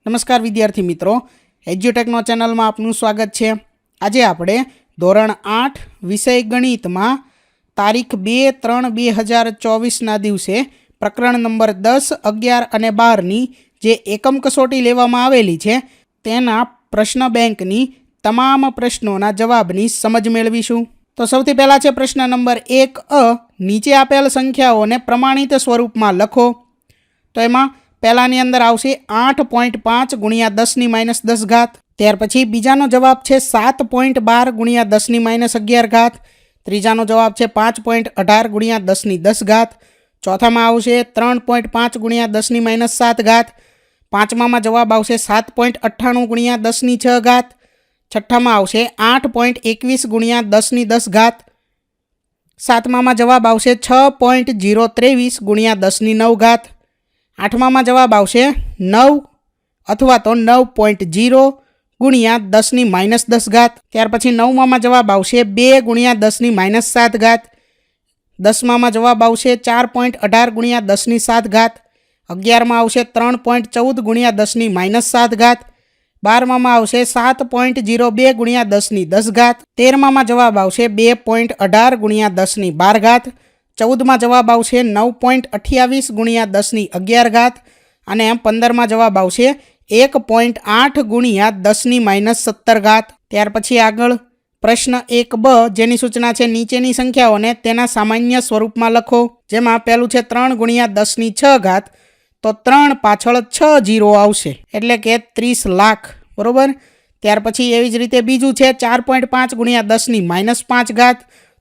નમસ્કાર વિદ્યાર્થી મિત્રો, એજ્યુટેકનો ચેનલમાં આપનું સ્વાગત છે। આજે આપણે ધોરણ 8 વિષય ગણિતમાં તારીખ 2/3/2024ના દિવસે પ્રકરણ નંબર 10, 11 અને 12ની જે એકમ કસોટી લેવામાં આવેલી છે તેના પ્રશ્ન બેંકની તમામ પ્રશ્નોના જવાબની સમજ મેળવીશું। તો સૌથી પહેલાં છે પ્રશ્ન નંબર 1 નીચે આપેલ સંખ્યાઓને પ્રમાણિત સ્વરૂપમાં લખો। તો એમાં પહેલાની અંદર આવશે 8.5 ગુણ્યા 10ની માઇનસ 10 ઘાત। ત્યાર પછી બીજાનો જવાબ છે 7.12 ગુણ્યા 10ની માઇનસ 11 ઘાત। ત્રીજાનો જવાબ છે 5.18 ગુણ્યા 10ની 10 ઘાત। ચોથામાં આવશે 3.5 ગુણ્યા 10ની માઇનસ 7 ઘાત। પાંચમામાં જવાબ આવશે 7.98 ગુણ્યા 10ની 6 ઘાત। છઠ્ઠામાં આવશે 8.21 ગુણ્યા 10ની 10 ઘાત। સાતમામાં જવાબ આવશે 6.023 ગુણ્યા 10ની 9 ઘાત। આઠમામાં જવાબ આવશે 9 અથવા તો 9.0 ગુણ્યા 10ની માઇનસ 10 ઘાત। ત્યાર પછી નવમામાં જવાબ આવશે 2 ગુણ્યા 10ની માઇનસ 7 ઘાત। દસમામાં જવાબ આવશે 4.18 ગુણ્યા 10ની 7 ઘાત। 11માં આવશે 3.14 ગુણ્યા 10ની માઇનસ 7 ઘાત। 12માં આવશે 7.02 ગુણ્યા 10ની 10 ઘાત। 13માં જવાબ આવશે 2.18 ગુણ્યા 10ની 12 ઘાત। 14માં જવાબ આવશે 9.28 ગુણ્યા 10ની 11 ઘાત। અને 15માં જવાબ આવશે 1.8 ગુણ્યા 10ની માઇનસ 17 ઘાત। ત્યાર પછી આગળ પ્રશ્ન 1b જેની સૂચના છે નીચેની સંખ્યાઓને તેના સામાન્ય સ્વરૂપમાં લખો। જેમાં પહેલું છે 3 ગુણ્યા 10ની 6 ઘાત, તો 3 પાછળ 6 જીરો આવશે એટલે કે 30 લાખ, બરોબર। ત્યાર પછી એવી જ રીતે બીજું છે 4.5 ગુણ્યા 10ની માઇનસ 5 ઘાત,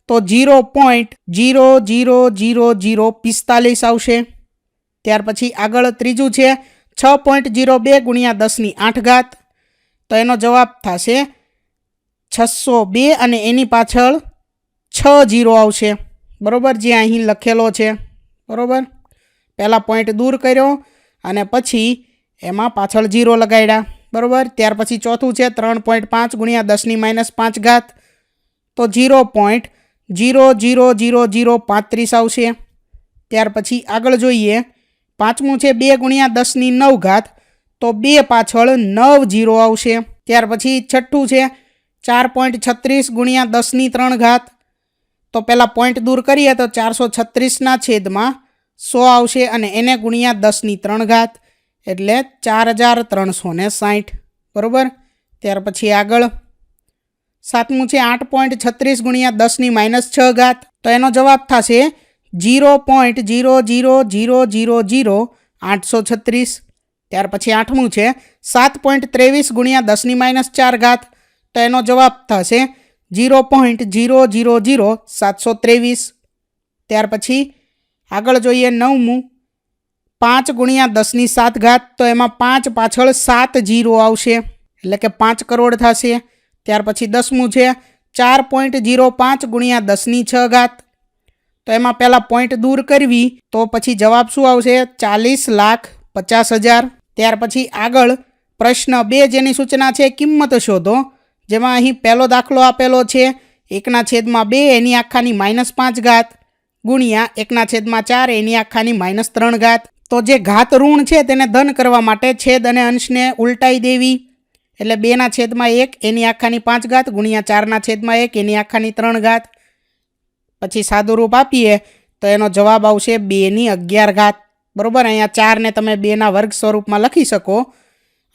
તો 0.00045 આવશે। ત્યાર પછી આગળ ત્રીજું છે 6.02 ગુણ્યા 10ની 8 ઘાત, તો એનો જવાબ થશે 602 અને એની પાછળ 6 જીરો આવશે, બરોબર, જે અહીં લખેલો છે, બરોબર। પહેલાં પોઈન્ટ દૂર કર્યો અને પછી એમાં પાછળ જીરો લગાડ્યા, બરોબર। ત્યાર પછી ચોથું છે 3.5 ગુણ્યા 10ની માઇનસ 5 ઘાત, તો 0.00035 આવશે। ત્યાર પછી આગળ જોઈએ પાંચમું છે 2 ગુણ્યા 10ની 9 ઘાત, તો 2 પાછળ 9 જીરો આવશે। ત્યાર પછી છઠ્ઠું છે 4.36 ગુણ્યા 10ની 3 ઘાત, તો પહેલાં પોઈન્ટ દૂર કરીએ તો 436ના છેદમાં 100 આવશે અને એને ગુણ્યા 10ની 3 ઘાત એટલે 4360, બરાબર। ત્યાર પછી આગળ સાતમું છે 8.36 ગુણ્યા 10ની માઇનસ 6 ઘાત, તો એનો જવાબ થશે 0.0000836। ત્યાર પછી આઠમું છે 7.23 ગુણ્યા 10ની માઇનસ 4 ઘાત, તો એનો જવાબ થશે 0.0000723। ત્યાર પછી આગળ જોઈએ નવમું 5 ગુણ્યા 10ની 7 ઘાત, તો એમાં 5 પાછળ 7 જીરો આવશે એટલે કે 5 કરોડ થશે। ત્યાર પછી દસમું છે 4.05 ગુણ્યા 10ની 6 ઘાત, તો એમાં પહેલાં પોઈન્ટ દૂર કરવી તો પછી જવાબ શું આવશે 40,50,000। ત્યાર પછી આગળ પ્રશ્ન 2 જેની સૂચના છે કિંમત શોધો। જેમાં અહીં પહેલો દાખલો આપેલો છે 1/2 એની આખાની માઇનસ 5 ઘાત ગુણ્યા 1/4 એની આખાની માઇનસ 3 ઘાત। તો જે ઘાત ઋણ છે તેને ધન કરવા માટે છેદ અને અંશને ઉલટાઈ દેવી એટલે 2/1 એની આખાની 5 ઘાત ગુણ્યા 4/1 એની આખાની 3 ઘાત। પછી સાદું રૂપ આપીએ તો એનો જવાબ આવશે 2ની 11 ઘાત, બરાબર। અહીંયા 4ને તમે 2ના વર્ગ સ્વરૂપમાં લખી શકો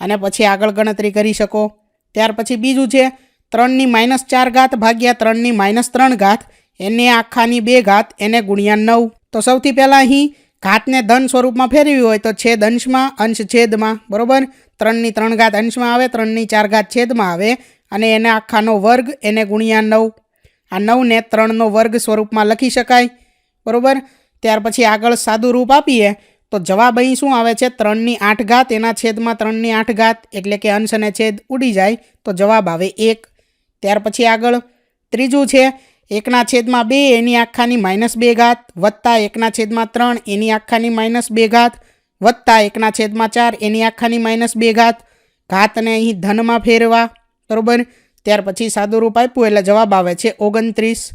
અને પછી આગળ ગણતરી કરી શકો। ત્યાર પછી બીજું છે 3ની માઇનસ 4 ઘાત ભાગ્યા 3ની માઇનસ 3 ઘાત એને આખાની 2 ઘાત એને ગુણ્યા 9। તો સૌથી પહેલાં અહીં ઘાતને ધન સ્વરૂપમાં ફેરવી હોય તો છેદ અંશમાં, અંશ છેદમાં, બરાબર। 3ની 3 ઘાત અંશમાં આવે, 3ની 4 ઘાત છેદમાં આવે અને એને આખાનો વર્ગ એને ગુણ્યા 9। આ 9ને 3નો વર્ગ સ્વરૂપમાં લખી શકાય, બરાબર। ત્યાર પછી આગળ સાદું રૂપ આપીએ તો જવાબ અહીં શું આવે છે 3ની 8 ઘાત એના છેદમાં 3ની 8 ઘાત એટલે કે અંશ અને છેદ ઉડી જાય તો જવાબ આવે 1। ત્યાર પછી આગળ ત્રીજું છે 1/2 એની આખાની માઇનસ 2 ઘાત વત્તા 1/3 એની આખાની માઇનસ 2 ઘાત વત્તા 1/4 એની આખાની માઇનસ 2 ઘાત। ઘાતને અહીં ધનમાં ફેરવા, બરાબર। ત્યાર પછી સાદું રૂપ આપ્યું એટલે જવાબ આવે છે 29।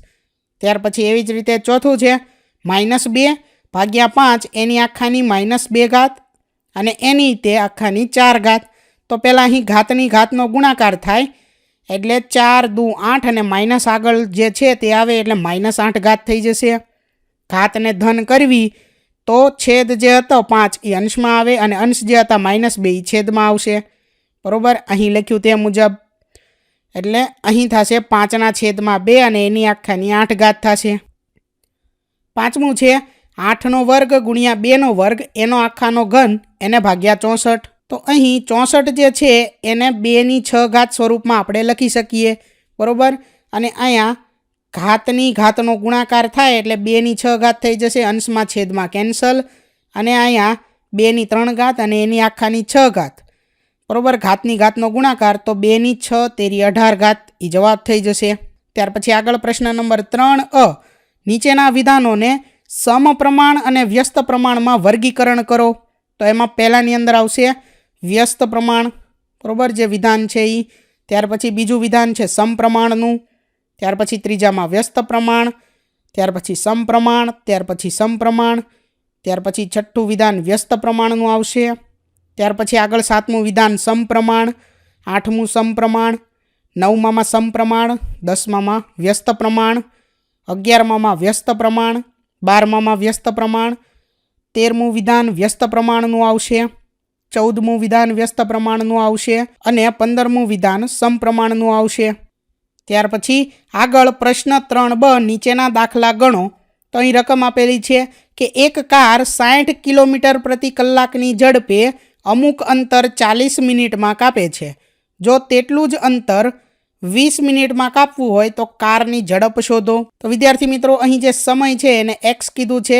ત્યાર પછી એવી જ રીતે ચોથું છે -2 ભાગ્યા 5 એની આખાની -2 ઘાત અને એની તે આખાની 4 ઘાત। તો પહેલાં અહીં ઘાતની ઘાતનો ગુણાકાર થાય એટલે 4 દુ 8 અને માઇનસ આગળ જે છે તે આવે એટલે -8 ઘાત થઈ જશે. ઘાતને ધન કરવી તો છેદ જે હતો 5 એ અંશમાં આવે અને અંશ જે હતા -2 એ છેદમાં આવશે. બરાબર, અહીં લખ્યું તે મુજબ. એટલે અહીં થશે 5/2 અને એની આખાની 8 ઘાત થશે. પાંચમું છે 8નો વર્ગ ગુણ્યા 2નો વર્ગ એનો આખાનો ઘન એને ભાગ્યા 64. તો અહીં 64 જે છે એને 2ની 6 ઘાત સ્વરૂપમાં આપણે લખી શકીએ. બરાબર, અને અહીંયા ઘાતની ઘાતનો ગુણાકાર થાય એટલે 2ની 6 ઘાત થઈ જશે, અંશમાં છેદમાં કેન્સલ, અને અહીંયા 2ની 3 ઘાત અને એની આખાની 6 ઘાત. બરાબર, ઘાતની ઘાતનો ગુણાકાર તો 2ની 6 તેરી 18 ઘાત એ જવાબ થઈ જશે. ત્યાર પછી આગળ પ્રશ્ન નંબર 3 નીચેના વિધાનોને સમપ્રમાણ અને વ્યસ્ત પ્રમાણમાં વર્ગીકરણ કરો. તો એમાં પહેલાની અંદર આવશે વ્યસ્ત પ્રમાણ, બરાબર, જે વિધાન છે એ. ત્યાર પછી બીજું વિધાન છે સમપ્રમાણનું, ત્યાર પછી ત્રીજામાં વ્યસ્ત પ્રમાણ, ત્યાર પછી સમપ્રમાણ, ત્યાર પછી સમપ્રમાણ, ત્યાર પછી છઠ્ઠું વિધાન વ્યસ્ત પ્રમાણનું આવશે. ત્યાર પછી આગળ 7મું વિધાન સમપ્રમાણ, 8મું સમપ્રમાણ, 9મામાં સમપ્રમાણ, 10મામાં વ્યસ્ત પ્રમાણ, 11મામાં વ્યસ્ત પ્રમાણ, 12મામાં વ્યસ્ત પ્રમાણ, 13મું વિધાન વ્યસ્ત પ્રમાણનું આવશે, 14મું વિધાન વ્યસ્ત પ્રમાણનું આવશે અને 15મું વિધાન સમપ્રમાણનું આવશે. ત્યાર પછી આગળ પ્રશ્ન 3b નીચેના દાખલા ગણો. તો અહીં રકમ આપેલી છે કે એક કાર 60 કિલોમીટર પ્રતિ કલાકની ઝડપે અમુક અંતર 40 મિનિટમાં કાપે છે. જો તેટલું જ અંતર 20 મિનિટમાં કાપવું હોય તો કારની ઝડપ શોધો. તો વિદ્યાર્થી મિત્રો, અહીં જે સમય છે એને x કીધું છે,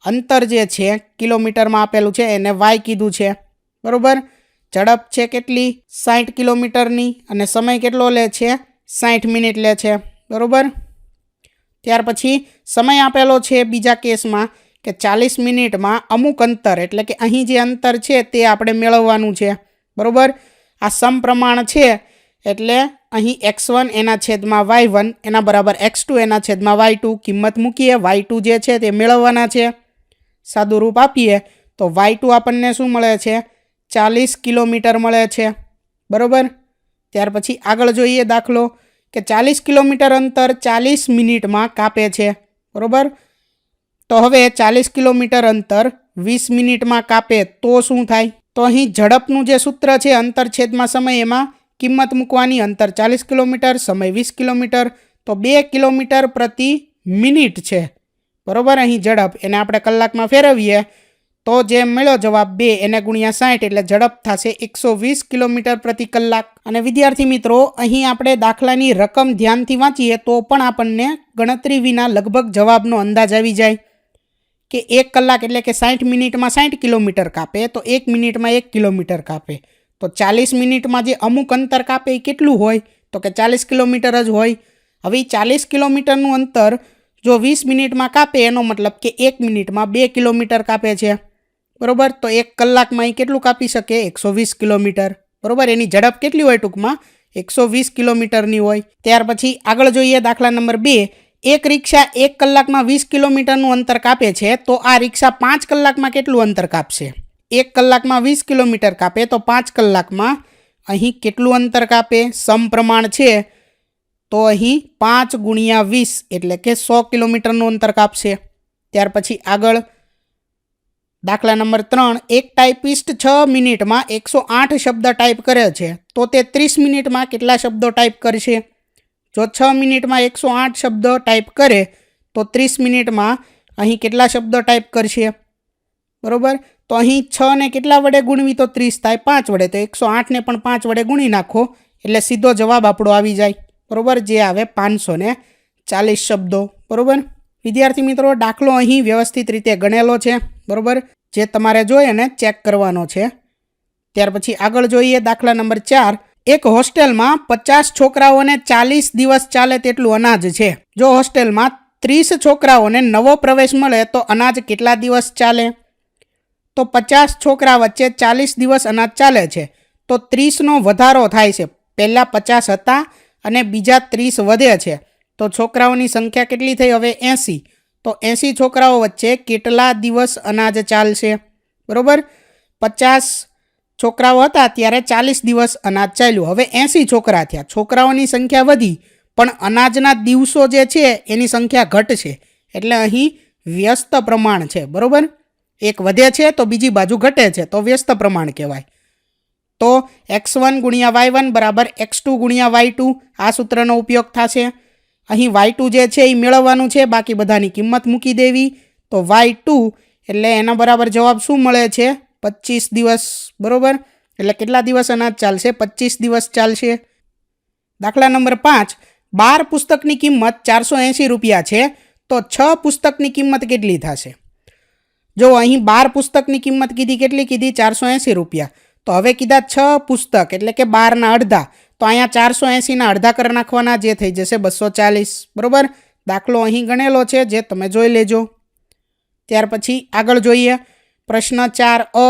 અંતર જે છે કિલોમીટરમાં આપેલું છે એને y કીધું છે. બરાબર, ઝડપ છે કેટલી 60 કિલોમીટરની અને સમય કેટલો લે છે 60 મિનિટ લે છે. બરાબર, ત્યાર પછી સમય આપેલો છે બીજા કેસમાં કે 40 મિનિટમાં અમુક અંતર, એટલે કે અહીં જે અંતર છે તે આપણે મેળવવાનું છે. બરાબર, આ સમપ્રમાણ છે એટલે અહીં x1 એના છેદમાં y1 એના બરાબર x2 એના છેદમાં y2 કિંમત મૂકીએ. y2 જે છે તે મેળવવાના છે. સાદું રૂપ આપીએ તો y2 આપણને શું મળે છે 40 કિલોમીટર મળે છે. બરાબર, ત્યાર પછી આગળ જોઈએ દાખલો કે 40 કિલોમીટર અંતર 40 મિનિટમાં કાપે છે. બરાબર, તો હવે 40 કિલોમીટર અંતર 20 મિનિટમાં કાપે તો શું થાય? તો અહીં ઝડપનું જે સૂત્ર છે અંતર છેદમાં સમય, એમાં કિંમત મૂકવાની. અંતર 40 કિલોમીટર, સમય 20 કિલોમીટર, તો 2 કિલોમીટર પ્રતિ મિનિટ છે. બરાબર, અહીં ઝડપ એને આપણે કલાકમાં ફેરવીએ તો જે મળ્યો જવાબ 2 એને ગુણ્યા 60 એટલે ઝડપ થશે 120 કિલોમીટર પ્રતિ કલાક. અને વિદ્યાર્થી મિત્રો, અહીં આપણે દાખલાની રકમ ધ્યાનથી વાંચીએ તો પણ આપણને ગણતરી વિના લગભગ જવાબનો અંદાજ આવી જાય કે 1 કલાક એટલે કે 60 મિનિટમાં 60 કિલોમીટર કાપે તો 1 મિનિટમાં 1 કિલોમીટર કાપે. તો 40 મિનિટમાં જે અમુક અંતર કાપે એ કેટલું હોય? તો કે 40 કિલોમીટર જ હોય. હવે 40 કિલોમીટરનું અંતર જો 20 મિનિટમાં કાપે એનો મતલબ કે 1 મિનિટમાં 2 કિલોમીટર કાપે છે. બરાબર, તો 1 કલાકમાં એ કેટલું કાપી શકે 120 કિલોમીટર. બરાબર, એની ઝડપ કેટલી હોય ટૂંકમાં 120 કિલોમીટરની હોય. ત્યાર પછી આગળ જોઈએ દાખલા નંબર 2. એક રિક્ષા 1 કલાકમાં 20 કિલોમીટરનું અંતર કાપે છે તો આ રિક્ષા 5 કલાકમાં કેટલું અંતર કાપશે? 1 કલાકમાં 20 કિલોમીટર કાપે તો 5 કલાકમાં અહીં કેટલું અંતર કાપે? સમપ્રમાણ છે તો અહીં 5 ગુણ્યા 20 એટલે કે 100 કિલોમીટરનું અંતર કાપશે. ત્યાર પછી આગળ દાખલા નંબર 3. એક ટાઈપિસ્ટ 6 મિનિટમાં 108 શબ્દ ટાઈપ કરે છે તો તે 30 મિનિટમાં કેટલા શબ્દો ટાઈપ કરશે? જો 6 મિનિટમાં 108 શબ્દો ટાઈપ કરે તો 30 મિનિટમાં અહીં કેટલા શબ્દો ટાઈપ કરશે? બરાબર, તો અહીં 6 ને કેટલા વડે ગુણવી તો 30 થાય 5 વડે, તો 108 ને પણ 5 વડે ગુણી નાખો એટલે સીધો જવાબ આપણો આવી જાય. બરાબર, જે આવે 540 શબ્દો. બરાબર વિદ્યાર્થી મિત્રો, દાખલો અહીં વ્યવસ્થિત રીતે ગણેલો છે. બરાબર, જે તમારે જોઈ અને ચેક કરવાનો છે. ત્યાર પછી આગળ જોઈએ દાખલા નંબર 4. એક હોસ્ટેલમાં 50 છોકરાઓને 40 દિવસ ચાલે તેટલું અનાજ છે. જો હોસ્ટેલમાં 30 છોકરાઓને નવો પ્રવેશ મળે તો અનાજ કેટલા દિવસ ચાલે? તો 50 છોકરા વચ્ચે 40 દિવસ અનાજ ચાલે છે તો 30નો વધારો થાય છે. પહેલાં 50 હતા અને બીજા 30 વધે છે તો છોકરાઓની સંખ્યા કેટલી થઈ હવે 80. તો 80 છોકરાઓ વચ્ચે કેટલા દિવસ અનાજ ચાલશે? બરાબર, 50 છોકરાઓ હતા ત્યારે 40 દિવસ અનાજ ચાલ્યું. હવે 80 છોકરા થયા. છોકરાઓની સંખ્યા વધી પણ અનાજના દિવસો જે છે એની સંખ્યા ઘટશે. એટલે અહીં વ્યસ્ત પ્રમાણ છે. બરાબર, એક વધે છે તો બીજી બાજુ ઘટે છે તો વ્યસ્ત પ્રમાણ કહેવાય. તો x1 ગુણ્યા y1 બરાબર x2 ગુણ્યા y2 આ સૂત્રનો ઉપયોગ થશે. અહીં y2 જે છે એ મેળવવાનું છે, બાકી બધાની કિંમત મૂકી દેવી. તો y2 એટલે એના બરાબર જવાબ શું મળે છે? 25 દિવસ. બરાબર, એટલે કેટલા દિવસ અનાજ ચાલશે? 25 દિવસ ચાલશે. દાખલા નંબર 5, 12 પુસ્તકની કિંમત 480 રૂપિયા છે તો 6 પુસ્તકની કિંમત કેટલી થશે? જો અહીં 12 પુસ્તકની કિંમત કીધી, કેટલી કીધી? 480 રૂપિયા. તો હવે કીધા 6 પુસ્તક એટલે કે 12ના અડધા. તો અહીંયા 480ના અડધા કરી નાખવાના, જે થઈ જશે 240. બરાબર, દાખલો અહીં ગણેલો છે, જે તમે જોઈ લેજો. ત્યાર પછી આગળ જોઈએ પ્રશ્ન 4a,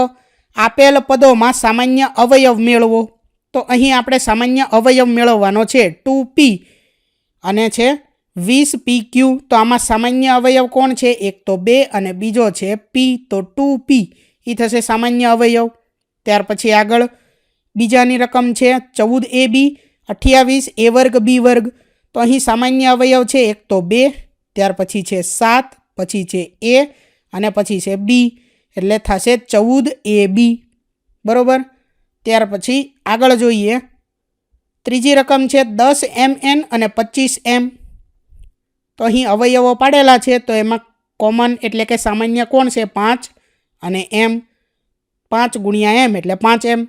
આપેલ પદોમાં સામાન્ય અવયવ મેળવો. તો અહીં આપણે સામાન્ય અવયવ મેળવવાનો છે 2p અને છે 20pq. તો આમાં સામાન્ય અવયવ કોણ છે? એક તો 2 અને બીજો છે p, તો 2p એ થશે સામાન્ય અવયવ. ત્યાર પછી આગળ બીજાની રકમ છે 14ab 28a વર્ગ b વર્ગ. તો અહીં સામાન્ય અવયવ છે એક તો 2, ત્યાર પછી છે 7, પછી છે a અને પછી છે b, એટલે થશે 14ab. બરાબર, ત્યાર પછી આગળ જોઈએ ત્રીજી રકમ છે 10mn અને 25m. તો અહીં અવયવો પાડેલા છે તો એમાં કોમન એટલે કે સામાન્ય કોણ છે? 5 અને m, 5 ગુણ્યા m એટલે 5m.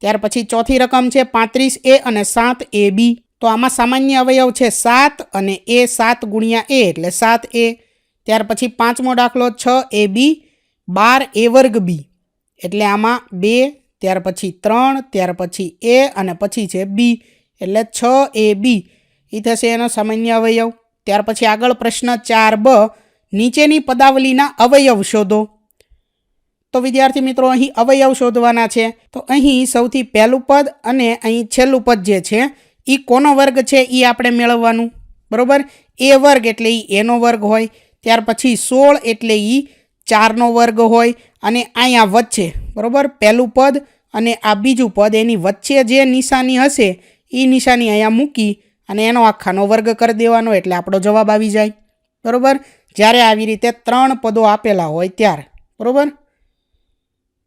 ત્યાર પછી ચોથી રકમ છે 35a અને 7ab. તો આમાં સામાન્ય અવયવ છે 7 અને a, 7 ગુણ્યા a એટલે 7a. ત્યાર પછી પાંચમો દાખલો 6ab 12a વર્ગ b, એટલે આમાં 2, ત્યાર પછી 3, ત્યાર પછી a અને પછી છે b, એટલે 6ab એ થશે એનો સામાન્ય અવયવ. ત્યાર પછી આગળ પ્રશ્ન 4b, નીચેની પદાવલીના અવયવ શોધો. તો વિદ્યાર્થી મિત્રો અહીં અવયવ શોધવાના છે. તો અહીં સૌથી પહેલું પદ અને અહીં છેલ્લું પદ જે છે એ કોનો વર્ગ છે એ આપણે મેળવવાનું. બરાબર, a વર્ગ એટલે એ એનો વર્ગ હોય. ત્યાર પછી 16 એટલે એ 4નો વર્ગ હોય. અને અહીંયા વચ્ચે બરાબર પહેલું પદ અને આ બીજું પદ એની વચ્ચે જે નિશાની હશે એ નિશાની અહીંયા મૂકી અને એનો આખાનો વર્ગ કરી દેવાનો, એટલે આપણો જવાબ આવી જાય. બરાબર, જ્યારે આવી રીતે 3 પદો આપેલા હોય ત્યારે. બરાબર,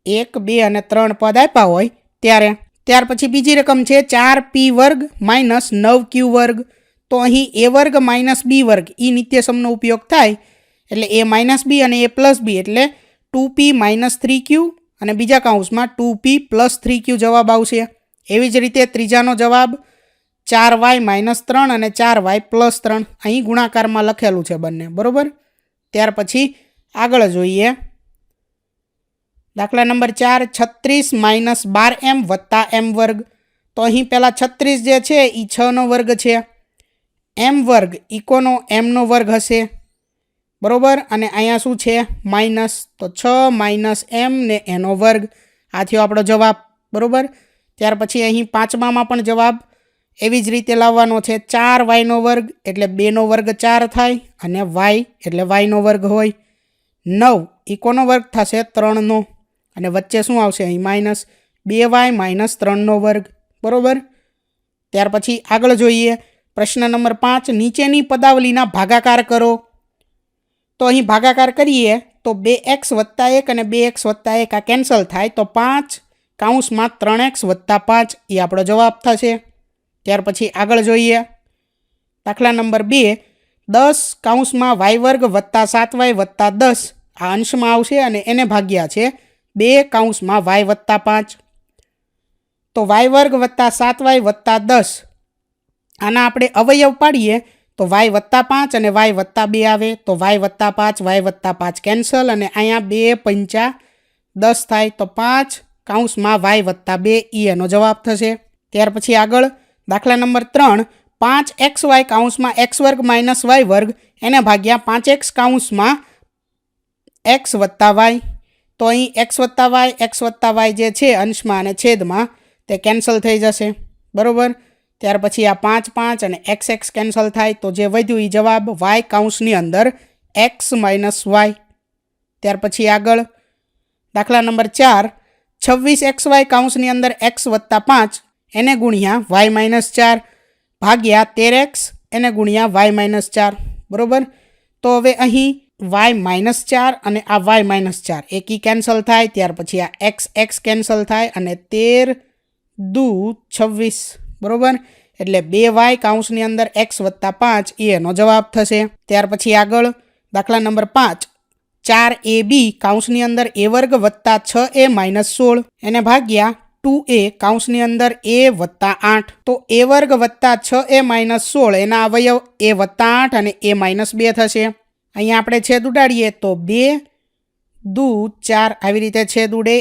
1, 2 અને 3 પદ આપ્યા હોય ત્યારે. ત્યાર પછી બીજી રકમ છે 4p વર્ગ માઇનસ 9q વર્ગ. તો અહીં a વર્ગ માઇનસ b વર્ગ એ નિત્યસમનો ઉપયોગ થાય, એટલે a માઇનસ b અને a પ્લસ b એટલે 2p માઇનસ 3q અને બીજા કાઉન્સમાં 2p પ્લસ 3q જવાબ આવશે. એવી જ રીતે ત્રીજાનો જવાબ 4y માઇનસ 3 અને 4y પ્લસ 3 અહીં ગુણાકારમાં લખેલું છે બંને. બરાબર, ત્યાર પછી આગળ જોઈએ દાખલા નંબર 4, 36 માઇનસ 12m વત્તા m વર્ગ. તો અહીં પહેલાં 36 જે છે એ 6નો વર્ગ છે. m વર્ગ ઇકોનો mનો વર્ગ હશે. બરાબર, અને અહીંયા શું છે? માઇનસ. તો 6 માઇનસ m ને એનો વર્ગ, આ થયો આપણો જવાબ. બરાબર, ત્યાર પછી અહીં પાંચમામાં પણ જવાબ એવી જ રીતે લાવવાનો છે. 4yનો વર્ગ એટલે 2નો વર્ગ 4 થાય અને y એટલે yનો વર્ગ હોય. 9 ઇકોનો વર્ગ થશે 3નો અને વચ્ચે શું આવશે? અહીં માઇનસ 2y માઇનસ 3નો વર્ગ. બરાબર, ત્યાર પછી આગળ જોઈએ પ્રશ્ન નંબર 5, નીચેની પદાવલીના ભાગાકાર કરો. તો અહીં ભાગાકાર કરીએ તો 2x વત્તા 1 અને 2x વત્તા 1 આ કેન્સલ થાય, તો 5 કાઉન્સમાં 3x વત્તા 5 એ આપણો જવાબ થશે. ત્યાર પછી આગળ જોઈએ દાખલા નંબર 2, 10 કાઉન્સમાં y વર્ગ વત્તા 7y વત્તા 10 આ અંશમાં આવશે અને એને ભાગ્યા છે 2 કાઉન્સમાં y વત્તા 5. તો y વર્ગ વત્તા 7y વત્તા 10 આના આપણે અવયવ પાડીએ તો y વત્તા 5 અને y વત્તા 2 આવે. તો y વત્તા 5 y વત્તા 5 કેન્સલ અને અહીંયા 2 પંચા 10 થાય, તો 5 કાઉન્સમાં y વત્તા 2 એ એનો જવાબ થશે. ત્યાર પછી આગળ દાખલા નંબર 3, 5xy કાઉન્સમાં x વર્ગ માઇનસ y વર્ગ એને ભાગ્યા 5x કાઉન્સમાં x વત્તા y. તો અહીં x વત્તા y જે છે અંશમાં અને છેદમાં તે કેન્સલ થઈ જશે. બરાબર, ત્યાર પછી આ 5 5 અને x કેન્સલ થાય, તો જે વધ્યું એ જવાબ y કાઉન્સની અંદર x માઇનસ y. ત્યાર પછી આગળ દાખલા નંબર 4, 26xy કૌંસની અંદર x વત્તા 5 એને ગુણ્યા y-4 ભાગ્યા 13x એને ગુણ્યા y-4 બરાબર. તો હવે અહીં y-4 અને આ y-4 એકી કેન્સલ થાય, ત્યાર પછી આ x કેન્સલ થાય અને 13 દુ 26 બરાબર. એટલે 2y કૌંસની અંદર x વત્તા 5 એનો જવાબ થશે. ત્યાર પછી આગળ દાખલા નંબર 5 4ab કૌંસની અંદર a વર્ગ વત્તા 6a માઇનસ 16 એને ભાગ્યા 2a કૌંસની અંદર a વત્તા 8. તો a વર્ગ વત્તા 6a માઇનસ 16 એના અવયવ a વત્તા 8 અને a માઇનસ 2 થશે. અહીંયા આપણે છેદ ઉડાડીએ તો 2 દુ 4 આવી રીતે છેદ ઉડે,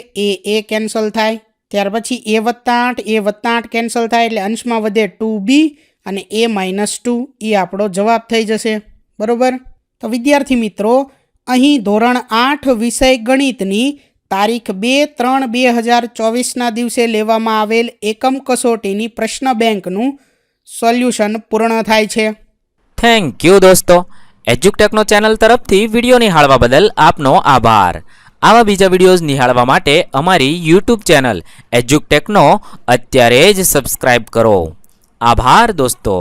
a કેન્સલ થાય. ત્યાર પછી a વત્તા 8 કેન્સલ થાય એટલે અંશમાં વધે 2b અને a માઇનસ 2 એ આપણો જવાબ થઈ જશે બરાબર. તો વિદ્યાર્થી મિત્રો, અહીં ધોરણ 8 વિષય ગણિતની તારીખ 2/3/2024ના દિવસે લેવામાં આવેલ એકમ કસોટીની પ્રશ્ન બેંકનું સોલ્યુશન પૂર્ણ થાય છે. થેન્ક યુ દોસ્તો. એજ્યુકટેકનો ચેનલ તરફથી વિડીયો નિહાળવા બદલ આપનો આભાર. આવા બીજા વિડીયોઝ નિહાળવા માટે અમારી યુટ્યુબ ચેનલ એજ્યુકટેકનો અત્યારે જ સબસ્ક્રાઇબ કરો. આભાર દોસ્તો.